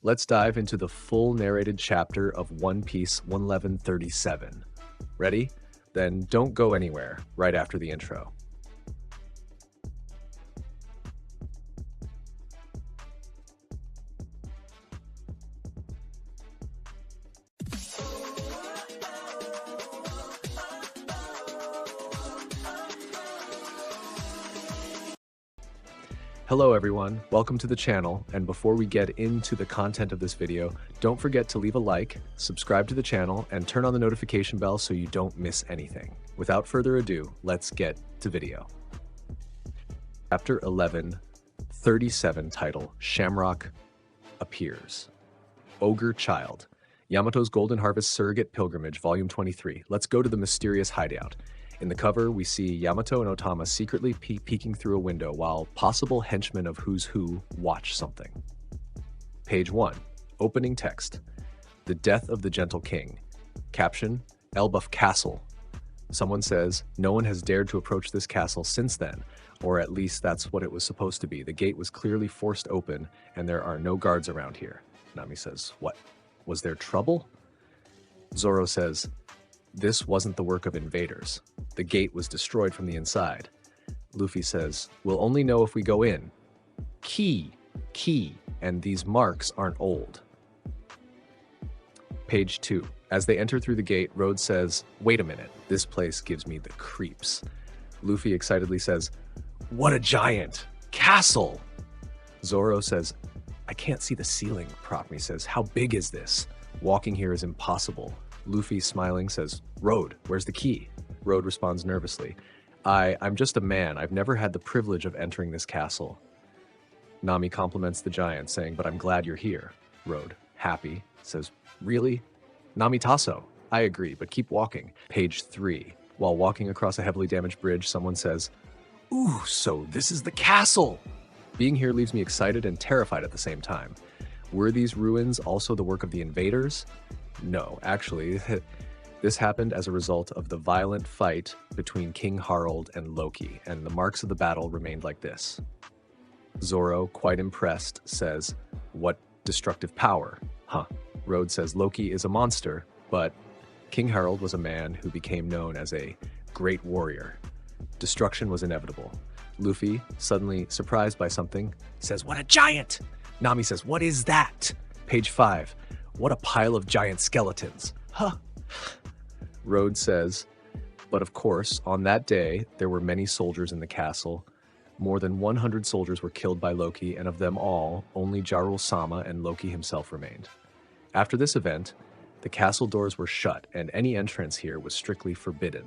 Let's dive into the full narrated chapter of One Piece 1137. Ready? Then don't go anywhere right after the intro. Hello everyone, welcome to the channel, and before we get into the content of this video, don't forget to leave a like, subscribe to the channel, and turn on the notification bell so you don't miss anything. Without further ado, let's get to video. Chapter 1137, title, Shamrock appears. Ogre Child. Yamato's Golden Harvest Surrogate Pilgrimage, Volume 23. Let's go to the mysterious hideout. In the cover, we see Yamato and Otama secretly peeking through a window while possible henchmen of Who's Who watch something. Page 1. Opening text. The Death of the Gentle King. Caption, Elbaf Castle. Someone says, no one has dared to approach this castle since then, or at least that's what it was supposed to be. The gate was clearly forced open, and there are no guards around here. Nami says, what? Was there trouble? Zoro says, this wasn't the work of invaders. The gate was destroyed from the inside. Luffy says, we'll only know if we go in. Key, and these marks aren't old. Page 2. As they enter through the gate, Rhodes says, wait a minute, this place gives me the creeps. Luffy excitedly says, what a giant castle! Zoro says, I can't see the ceiling. Procme says, how big is this? Walking here is impossible. Luffy, smiling, says, Road, where's the key? Road responds nervously, I'm just a man. I've never had the privilege of entering this castle. Nami compliments the giant, saying, but I'm glad you're here. Road, happy, says, really? Nami Tasso, I agree, but keep walking. Page 3. While walking across a heavily damaged bridge, someone says, ooh, so this is the castle! Being here leaves me excited and terrified at the same time. Were these ruins also the work of the invaders? No, actually, this happened as a result of the violent fight between King Harold and Loki, and the marks of the battle remained like this. Zoro, quite impressed, says, what destructive power? Huh. Rhodes says Loki is a monster, but King Harold was a man who became known as a great warrior. Destruction was inevitable. Luffy, suddenly surprised by something, says, what a giant! Nami says, what is that? Page 5. What a pile of giant skeletons. Huh. Rhodes says, but of course, on that day, there were many soldiers in the castle. More than 100 soldiers were killed by Loki, and of them all, only Jarul-sama and Loki himself remained. After this event, the castle doors were shut, and any entrance here was strictly forbidden.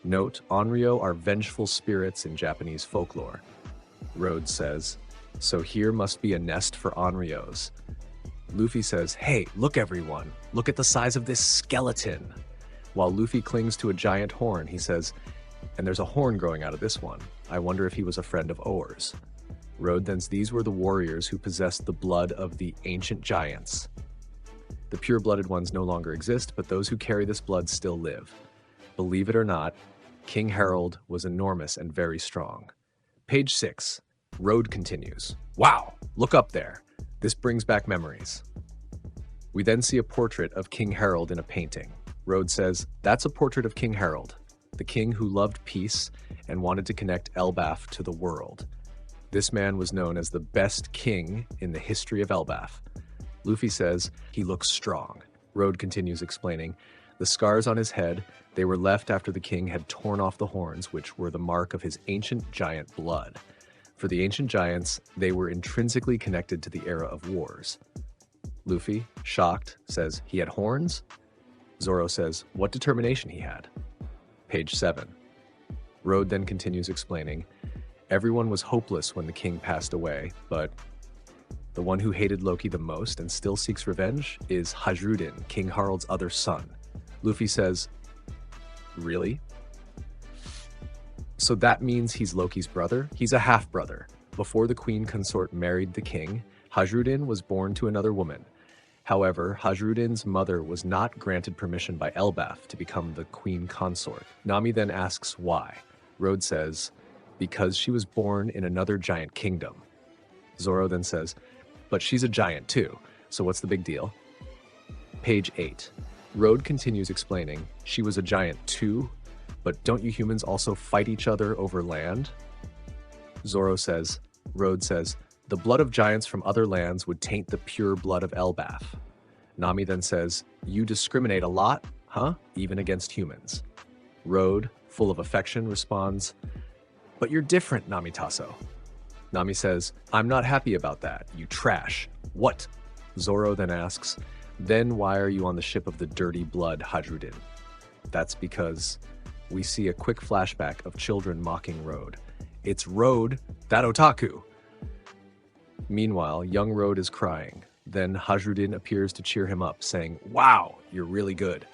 Note, Onryo are vengeful spirits in Japanese folklore. Rhodes says, so here must be a nest for Onryos. Luffy says, hey, look everyone, look at the size of this skeleton. While Luffy clings to a giant horn, he says, and there's a horn growing out of this one. I wonder if he was a friend of Oar's. Rhodes says these were the warriors who possessed the blood of the ancient giants. The pure-blooded ones no longer exist, but those who carry this blood still live. Believe it or not, King Harold was enormous and very strong. Page 6. Road continues. Wow, look up there. This brings back memories. We then see a portrait of King Harold in a painting. Rhodes says, that's a portrait of King Harold, the king who loved peace and wanted to connect Elbaf to the world. This man was known as the best king in the history of Elbaf. Luffy says, he looks strong. Rhodes continues explaining, the scars on his head, they were left after the king had torn off the horns, which were the mark of his ancient giant blood. For the ancient giants, they were intrinsically connected to the era of wars. Luffy, shocked, says, he had horns? Zoro says, what determination he had. Page 7. Rhodes then continues explaining, everyone was hopeless when the king passed away, but the one who hated Loki the most and still seeks revenge is Hajrudin, King Harold's other son. Luffy says, really? So that means he's Loki's brother? He's a half-brother. Before the queen consort married the king, Hajrudin was born to another woman. However, Hajrudin's mother was not granted permission by Elbaf to become the queen consort. Nami then asks why. Rhodes says, because she was born in another giant kingdom. Zoro then says, but she's a giant too. So what's the big deal? Page 8. Road continues explaining, she was a giant too, but don't you humans also fight each other over land? Road says, the blood of giants from other lands would taint the pure blood of Elbaf. Nami then says, you discriminate a lot, huh? Even against humans. Road, full of affection, responds, but you're different, Namitaso. Nami says, I'm not happy about that, you trash. What? Zoro then asks, then why are you on the ship of the dirty blood Hajrudin? That's because we see a quick flashback of children mocking Road. It's Road, that otaku! Meanwhile, young Road is crying. Then Hajrudin appears to cheer him up, saying, wow, you're really good.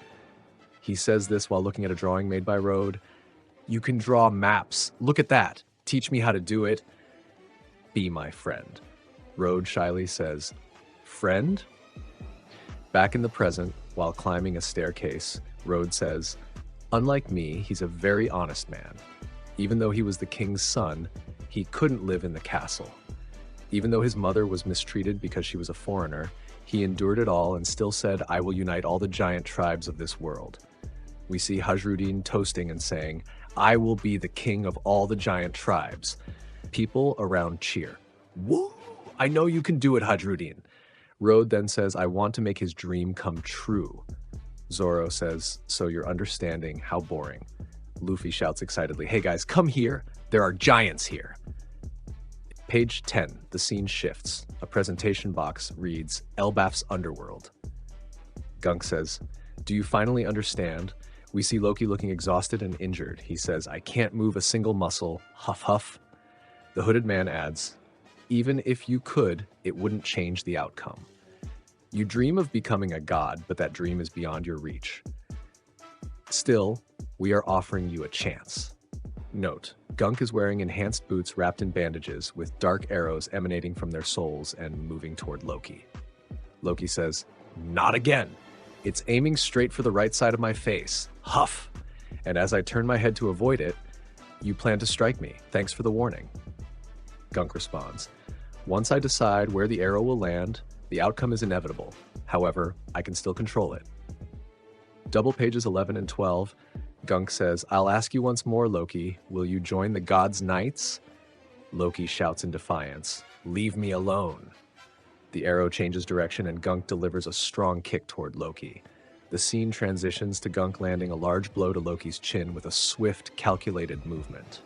He says this while looking at a drawing made by Road. You can draw maps. Look at that. Teach me how to do it. Be my friend. Road shyly says, friend? Back in the present, while climbing a staircase, Road says, unlike me, he's a very honest man. Even though he was the king's son, he couldn't live in the castle. Even though his mother was mistreated because she was a foreigner, he endured it all and still said, I will unite all the giant tribes of this world. We see Hajrudin toasting and saying, I will be the king of all the giant tribes. People around cheer. Woo! I know you can do it, Hajrudin. Road then says, I want to make his dream come true. Zoro says, so you're understanding how boring. Luffy shouts excitedly, hey guys, come here. There are giants here. Page 10, the scene shifts. A presentation box reads, Elbaf's Underworld. Gunk says, do you finally understand? We see Loki looking exhausted and injured. He says, I can't move a single muscle. Huff huff. The hooded man adds, even if you could, it wouldn't change the outcome. You dream of becoming a god, but that dream is beyond your reach. Still, we are offering you a chance. Note, Gunk is wearing enhanced boots wrapped in bandages with dark arrows emanating from their soles and moving toward Loki. Loki says, not again. It's aiming straight for the right side of my face. Huff. And as I turn my head to avoid it, you plan to strike me. Thanks for the warning. Gunk responds, once I decide where the arrow will land, the outcome is inevitable. However, I can still control it. Double pages 11 and 12, Gunk says, I'll ask you once more, Loki, will you join the God's Knights? Loki shouts in defiance, leave me alone. The arrow changes direction and Gunk delivers a strong kick toward Loki. The scene transitions to Gunk landing a large blow to Loki's chin with a swift, calculated movement.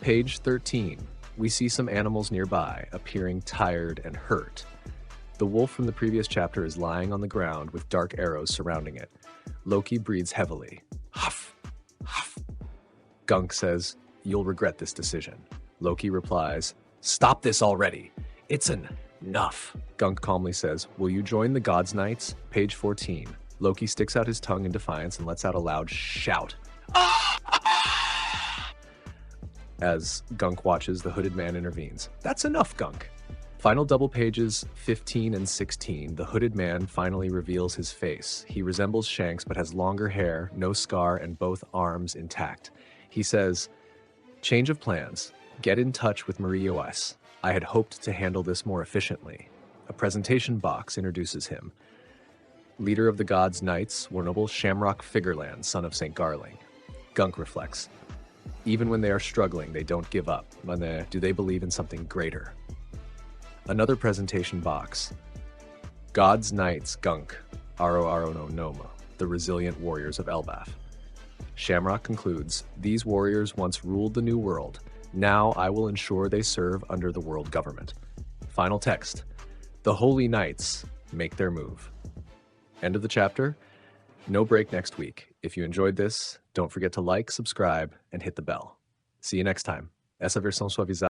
Page 13. We see some animals nearby, appearing tired and hurt. The wolf from the previous chapter is lying on the ground with dark arrows surrounding it. Loki breathes heavily. Huff, huff. Gunk says, you'll regret this decision. Loki replies, stop this already. It's enough. Gunk calmly says, will you join the God's Knights? Page 14. Loki sticks out his tongue in defiance and lets out a loud shout. As Gunk watches, the hooded man intervenes. That's enough, Gunk. Final double pages 15 and 16, the hooded man finally reveals his face. He resembles Shanks but has longer hair, no scar, and both arms intact. He says, change of plans. Get in touch with Marie OS. I had hoped to handle this more efficiently. A presentation box introduces him. Leader of the God's Knights, were noble Shamrock Figarland, son of St. Garling. Gunk reflects. Even when they are struggling, they don't give up. Do they believe in something greater? Another presentation box. God's Knights, Gunk, Aro Aro no Noma, the resilient warriors of Elbaf. Shamrock concludes, these warriors once ruled the New World. Now I will ensure they serve under the world government. Final text. The Holy Knights make their move. End of the chapter. No break next week. If you enjoyed this, don't forget to like, subscribe, and hit the bell. See you next time. Essa versão suavizada